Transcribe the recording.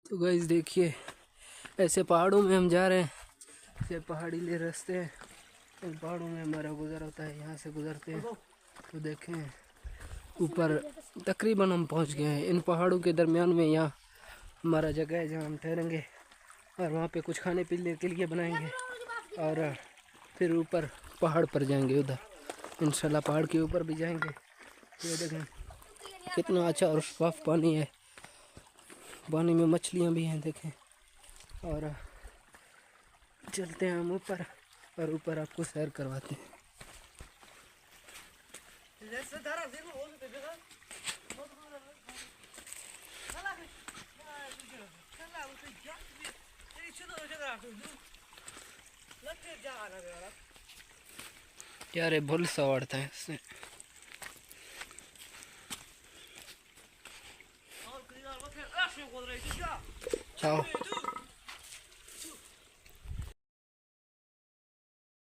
तो गाइस देखिए, ऐसे पहाड़ों में हम जा रहे हैं। ये पहाड़ी ले रास्ते हैं, इन पहाड़ों में हमारा गुजर होता है, यहाँ से गुजरते हैं। तो देखें ऊपर तकरीबन हम पहुँच गए हैं। इन पहाड़ों के दरमियान में यहाँ हमारा जगह है जहाँ हम ठहरेंगे और वहाँ पे कुछ खाने पीने के लिए बनाएंगे और फिर ऊपर पहाड़ पर जाएंगे। उधर इंशाल्लाह पहाड़ के ऊपर भी जाएंगे। ये देखें कितना अच्छा और साफ पानी है, पानी में मछलियाँ भी हैं देखें। और चलते हैं हम ऊपर और ऊपर आपको सैर करवाते हैं। यार ये भूल सा वाड़ता है इससे। Ciao.